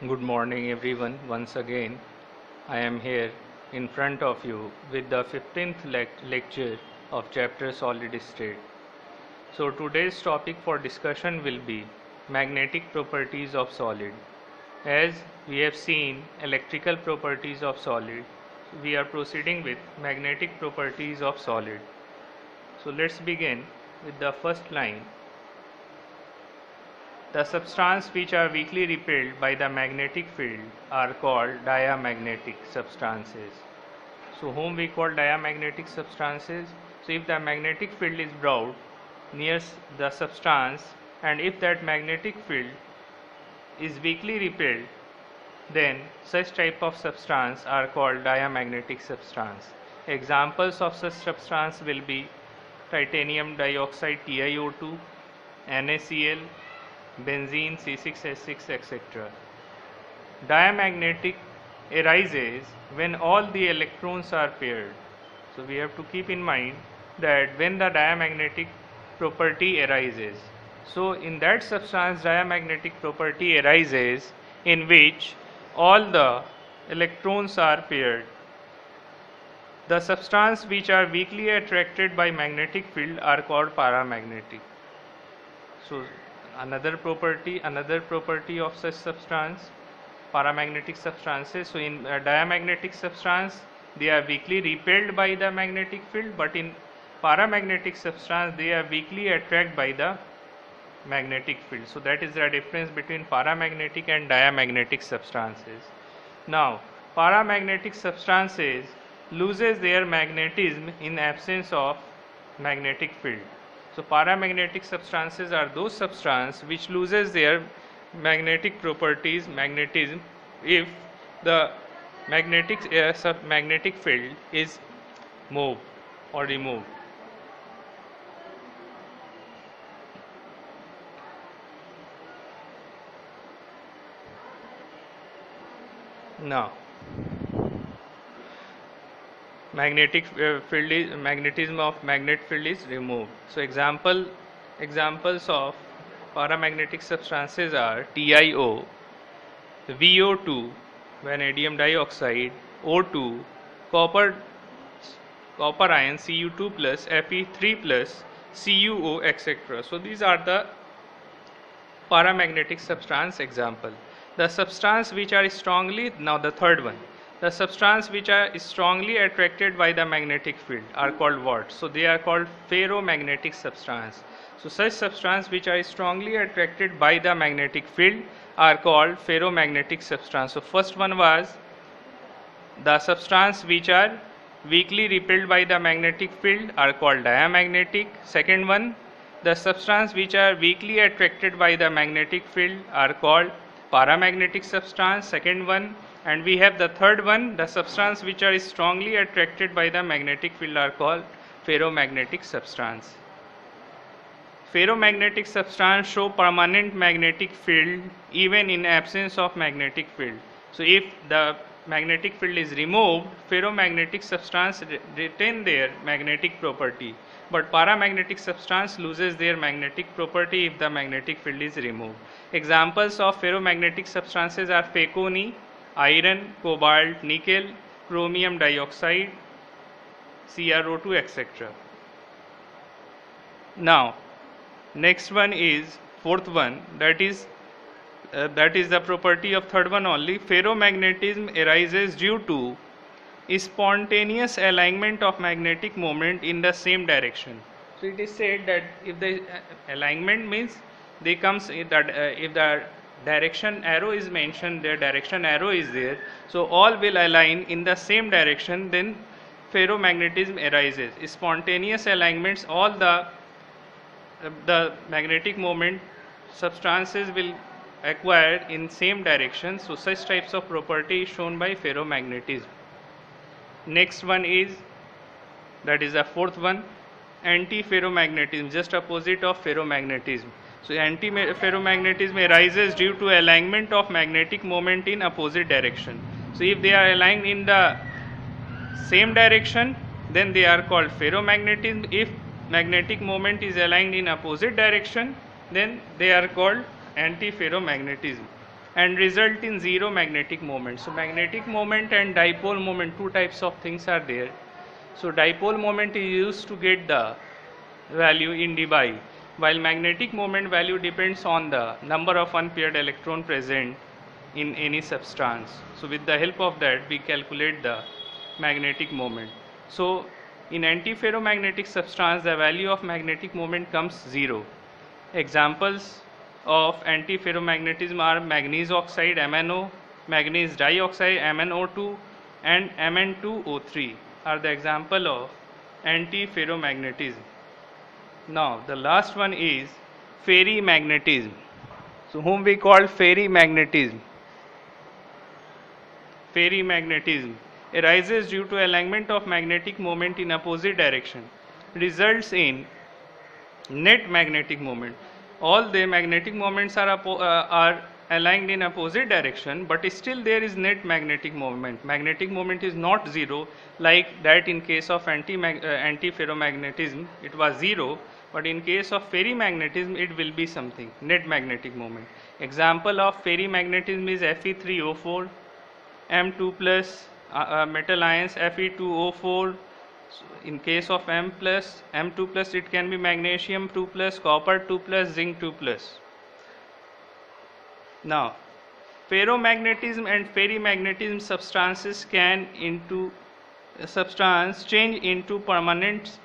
Good morning, everyone. Once again, I am here in front of you with the 15th lecture of chapter Solid State. So, today's topic for discussion will be magnetic properties of solid. As we have seen electrical properties of solid, we are proceeding with magnetic properties of solid. So, let's begin with the first line. The substances which are weakly repelled by the magnetic field are called diamagnetic substances. So, whom we call diamagnetic substances? So, if the magnetic field is brought near the substance and if that magnetic field is weakly repelled, then such type of substance are called diamagnetic substance. Examples of such substance will be titanium dioxide TiO2, NaCl, benzene C6H6, etc. Diamagnetic arises when all the electrons are paired. So we have to keep in mind that when the diamagnetic property arises, so in that substance diamagnetic property arises in which all the electrons are paired. The substances which are weakly attracted by magnetic field are called paramagnetic. So another property of such substance, paramagnetic substances. So in diamagnetic substance they are weakly repelled by the magnetic field, but in paramagnetic substance they are weakly attracted by the magnetic field. So that is the difference between paramagnetic and diamagnetic substances. Now paramagnetic substances loses their magnetism in absence of magnetic field. So paramagnetic substances are those substances which loses their magnetic properties, magnetism, if the magnetic field is moved or removed. Now magnetism of magnet field is removed. So examples of paramagnetic substances are TiO, VO2, vanadium dioxide, O2, copper ion Cu2 plus, Fe3 plus, CuO, etc. So these are the paramagnetic substance example. The substance which are strongly, now the third one, the substance which are strongly attracted by the magnetic field are called what? So they are called ferromagnetic substance. So such substance which are strongly attracted by the magnetic field are called ferromagnetic substance. So first one was the substance which are weakly repelled by the magnetic field are called diamagnetic. Second one, the substance which are weakly attracted by the magnetic field are called paramagnetic substance. Second one, and we have the third one, the substance which are strongly attracted by the magnetic field are called ferromagnetic substance. Ferromagnetic substance show permanent magnetic field even in absence of magnetic field. So if the magnetic field is removed, ferromagnetic substance retain their magnetic property, but paramagnetic substance loses their magnetic property if the magnetic field is removed. Examples of ferromagnetic substances are Faconi, iron, cobalt, nickel, chromium dioxide, CrO2, etc. Now next one is fourth one, that is the property of third one only. Ferromagnetism arises due to spontaneous alignment of magnetic moment in the same direction. So it is said that if the alignment means they comes if the direction arrow is mentioned, their direction arrow is there, so all will align in the same direction, then ferromagnetism arises. Spontaneous alignments, all the magnetic moment substances will acquire in same direction. So such types of property is shown by ferromagnetism. Next one is, that is the fourth one, anti-ferromagnetism, just opposite of ferromagnetism. So anti-ferromagnetism arises due to alignment of magnetic moment in opposite direction. So if they are aligned in the same direction, then they are called ferromagnetism. If magnetic moment is aligned in opposite direction, then they are called anti-ferromagnetism. and result in zero magnetic moment. So magnetic moment and dipole moment, two types of things are there. So dipole moment is used to get the value in dBi, while magnetic moment value depends on the number of unpaired electron present in any substance. So with the help of that we calculate the magnetic moment. So in antiferromagnetic substance the value of magnetic moment comes 0. Examples of antiferromagnetism are manganese oxide MnO, manganese dioxide MnO2 and Mn2O3 are the example of antiferromagnetism. Now the last one is ferrimagnetism. So whom we call ferrimagnetism. Ferrimagnetism arises due to alignment of magnetic moment in opposite direction, results in net magnetic moment. All the magnetic moments are aligned in opposite direction, but still there is net magnetic moment. Magnetic moment is not zero like that in case of antiferromagnetism it was zero, but in case of ferrimagnetism it will be something, net magnetic moment. Example of ferrimagnetism is Fe3O4, M2 plus metal ions Fe2O4. In case of M2 plus it can be magnesium 2 plus, copper 2 plus, zinc 2 plus. Now ferromagnetism and ferrimagnetism substances can change into permanent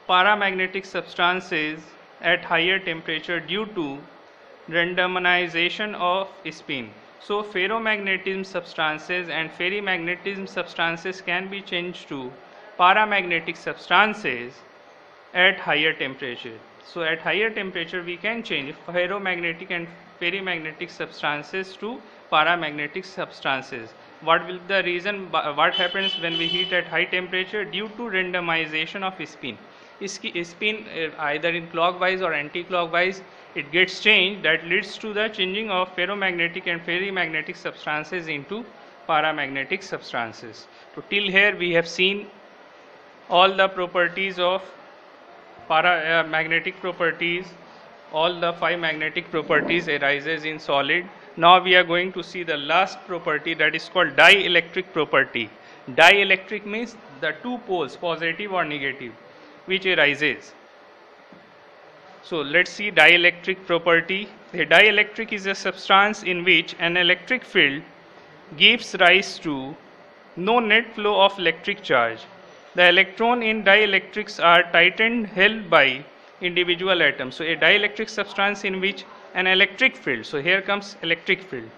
paramagnetic substances at higher temperature due to randomization of spin. So ferromagnetism substances and ferrimagnetism substances can be changed to paramagnetic substances at higher temperature. So at higher temperature we can change ferromagnetic and ferrimagnetic substances to paramagnetic substances. What will the reason? What happens when we heat at high temperature? Due to randomization of spin. Spin either in clockwise or anti-clockwise it gets changed, that leads to the changing of ferromagnetic and ferrimagnetic substances into paramagnetic substances. So till here we have seen all the properties of magnetic properties, all the 5 magnetic properties arises in solid. Now we are going to see the last property, that is called dielectric property. Dielectric means the two poles, positive or negative, which arises. So let's see dielectric property. A dielectric is a substance in which an electric field gives rise to no net flow of electric charge. The electron in dielectrics are tightened held by individual atoms. So a dielectric substance in which an electric field, so here comes electric field,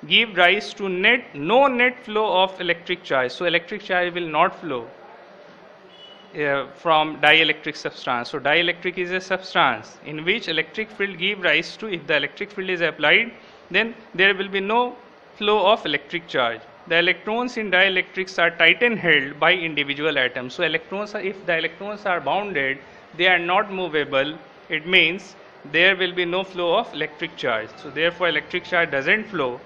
give rise to no net flow of electric charge. So electric charge will not flow from dielectric substance. So dielectric is a substance in which electric field give rise to, if the electric field is applied, then there will be no flow of electric charge. The electrons in dielectrics are tightly held by individual atoms. So electrons are, if the electrons are bounded, they are not movable. It means there will be no flow of electric charge. So therefore electric charge doesn't flow.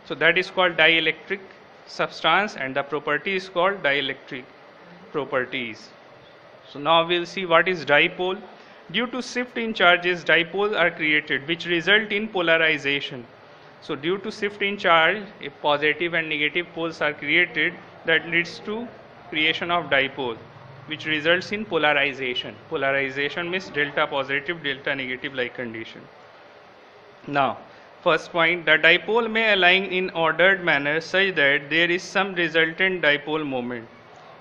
So that is called dielectric substance, and the property is called dielectric properties. So now we'll see what is dipole. Due to shift in charges, dipoles are created which result in polarization. So due to shift in charge, if positive and negative poles are created, that leads to creation of dipole, which results in polarization. Polarization means delta positive, delta negative like condition. Now first point, the dipole may align in ordered manner such that there is some resultant dipole moment.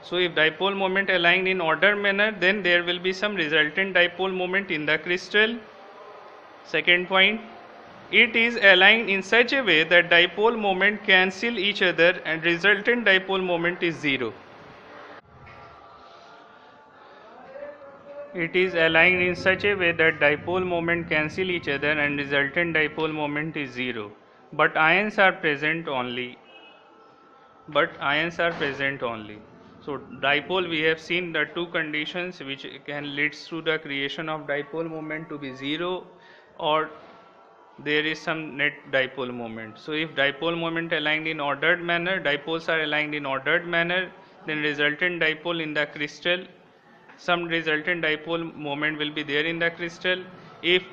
So if dipole moment aligned in ordered manner, then there will be some resultant dipole moment in the crystal. Second point, it is aligned in such a way that dipole moment cancel each other and resultant dipole moment is zero. It is aligned in such a way that dipole moment cancel each other and resultant dipole moment is zero. But ions are present only. So dipole, we have seen the two conditions which can leads to the creation of dipole moment to be zero, or there is some net dipole moment. So if dipole moment aligned in ordered manner, dipoles are aligned in ordered manner, then resultant dipole in the crystal, some resultant dipole moment will be there in the crystal. If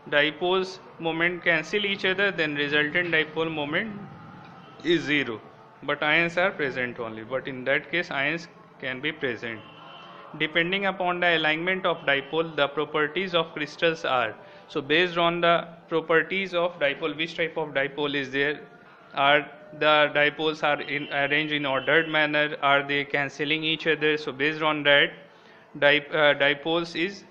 dipoles moment cancel each other, then resultant dipole moment is zero, but ions are present only. But in that case, ions can be present. Depending upon the alignment of dipole, the properties of crystals are. So based on the properties of dipole, which type of dipole is there, are the dipoles are arranged in ordered manner, are they cancelling each other? So based on that, dipoles is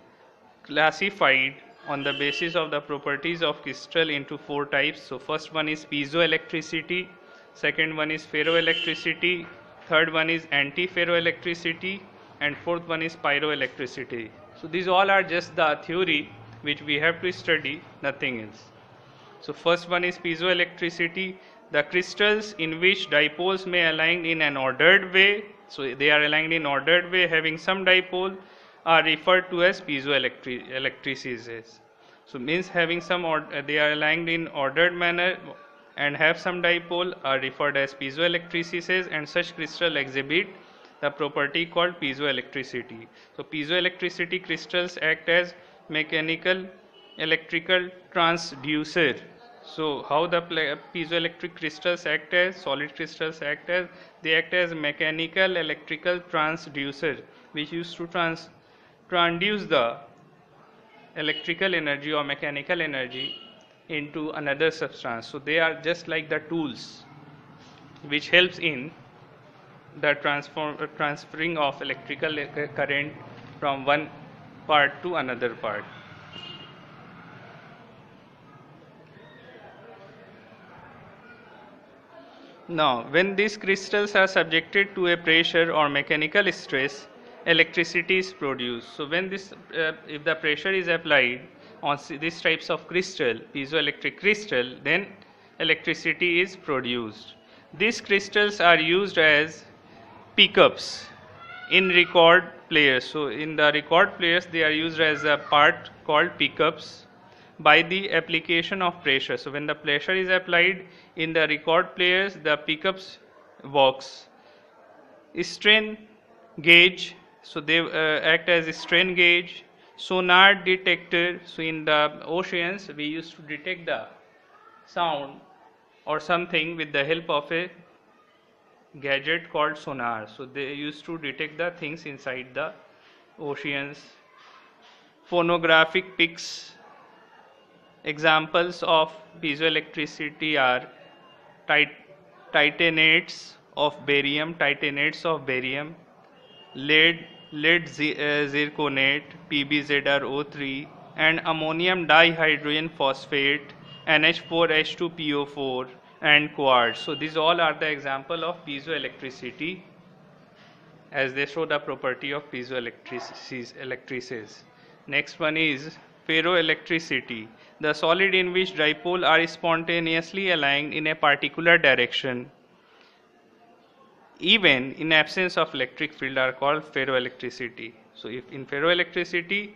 classified on the basis of the properties of crystal into four types. So first one is piezoelectricity, second one is ferroelectricity, third one is antiferroelectricity, and fourth one is pyroelectricity. So these all are just the theory which we have to study, nothing else. So first one is piezoelectricity, the crystals in which dipoles may align in an ordered way. So they are aligned in ordered way having some dipole are referred to as piezoelectrices. So means having some they are aligned in ordered manner and have some dipole are referred as piezoelectrices, and such crystal exhibit the property called piezoelectricity. So piezoelectricity crystals act as mechanical electrical transducer. So how the piezoelectric crystals act as, solid crystals act as, they act as mechanical electrical transducer, which used to transduce the electrical energy or mechanical energy into another substance. So they are just like the tools which helps in the transferring of electrical current from one part to another part. Now, when these crystals are subjected to a pressure or mechanical stress, electricity is produced. So, when this, if the pressure is applied on these types of crystal, piezoelectric crystal, then electricity is produced. These crystals are used as pickups in record players. So, in the record players, they are used as a part called pickups by the application of pressure. So when the pressure is applied in the record players, the pickups works. Strain gauge, so they act as a strain gauge. Sonar detector, so in the oceans we used to detect the sound or something with the help of a gadget called sonar. So they used to detect the things inside the oceans. Phonographic picks. Examples of piezoelectricity are titanates of barium, lead zirconate, PbZrO3, and ammonium dihydrogen phosphate, NH4H2PO4, and quartz. So these all are the example of piezoelectricity as they show the property of piezoelectrices. Next one is ferroelectricity, the solid in which dipole are spontaneously aligned in a particular direction, even in absence of electric field, are called ferroelectricity. So if in ferroelectricity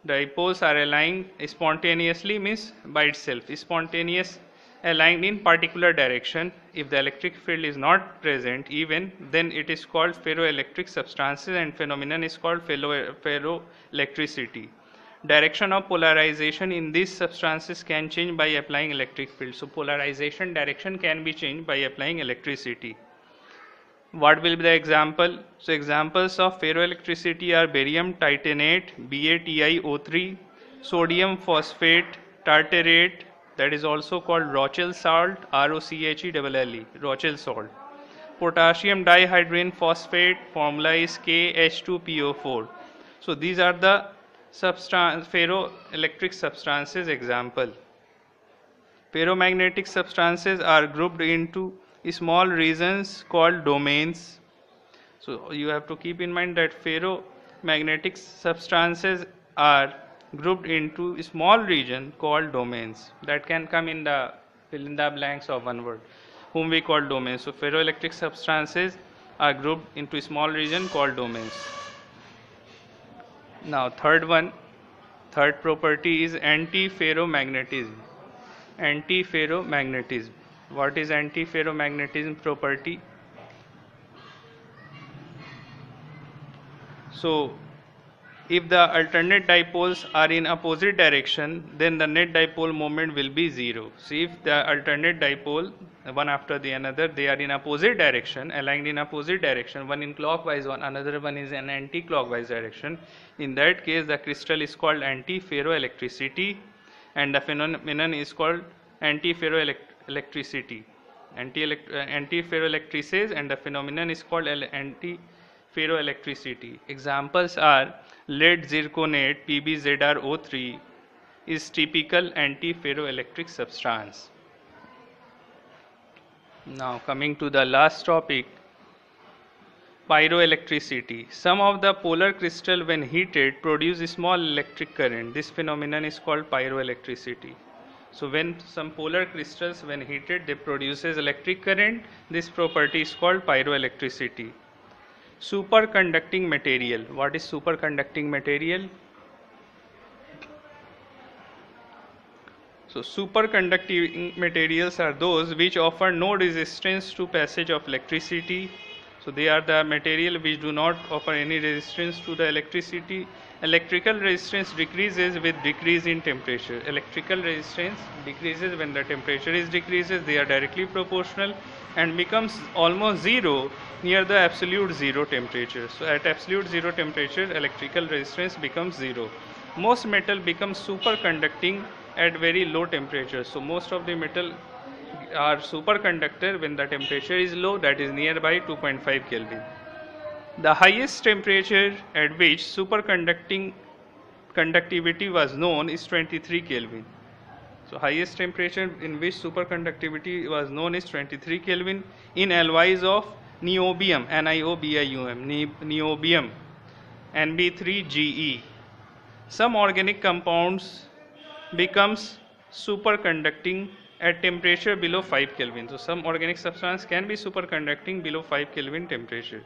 dipoles are aligned spontaneously, means by itself, spontaneous aligned in particular direction, if the electric field is not present even, then it is called ferroelectric substances, and phenomenon is called ferroelectricity. Direction of polarization in these substances can change by applying electric field. So polarization direction can be changed by applying electricity. What will be the example? So examples of ferroelectricity are barium titanate, BaTiO3, sodium phosphate tartarate, that is also called Rochelle salt, ROCHELLE, Rochelle salt. Potassium dihydrogen phosphate, formula is KH2PO4. So these are the ferroelectric substances example. Ferromagnetic substances are grouped into small regions called domains. So you have to keep in mind that ferromagnetic substances are grouped into a small region called domains. That can come in the fill in the blanks of one word, whom we call domains. So ferroelectric substances are grouped into a small region called domains. Now third property is antiferromagnetism. Antiferromagnetism. What is antiferromagnetism property? So If the alternate dipoles are in opposite direction, then the net dipole moment will be 0. So if the alternate dipole, one after the another, they are in opposite direction, aligned in opposite direction, one in clockwise, another one is in anti-clockwise direction. In that case, the crystal is called anti-ferroelectricity, and the phenomenon is called anti-ferroelectricity. Anti-ferroelectrices, and the phenomenon is called anti-ferroelectricity. Examples are lead zirconate PbZrO3 is typical anti-ferroelectric substance. Now coming to the last topic, pyroelectricity. Some of the polar crystal when heated produce a small electric current. This phenomenon is called pyroelectricity. So when some polar crystals when heated they produces electric current, this property is called pyroelectricity. Superconducting material. What is superconducting material? So superconducting materials are those which offer no resistance to passage of electricity. So they are the material which do not offer any resistance to the electricity. Electrical resistance decreases with decrease in temperature. Electrical resistance decreases when the temperature is decreases. They are directly proportional and becomes almost zero near the absolute zero temperature. So at absolute zero temperature, electrical resistance becomes zero. Most metal becomes superconducting at very low temperature. So most of the metal are superconductor when the temperature is low, that is nearby 2.5 Kelvin. The highest temperature at which superconducting conductivity was known is 23 Kelvin. So highest temperature in which superconductivity was known is 23 Kelvin in alloys of niobium, NiOBium, niobium, Nb3Ge. Some organic compounds becomes superconducting at temperature below 5 Kelvin. So some organic substance can be superconducting below 5 Kelvin temperature.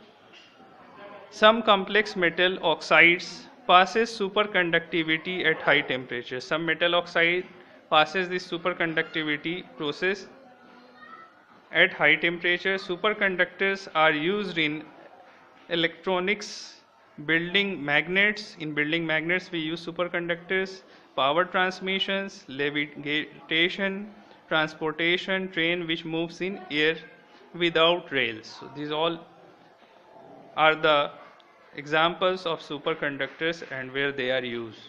Some complex metal oxides passes superconductivity at high temperature. Some metal oxide passes this superconductivity process at high temperature. Superconductors are used in electronics, building magnets. In building magnets we use superconductors, power transmissions, levitation, transportation, train which moves in air without rails. So these all are the examples of superconductors and where they are used.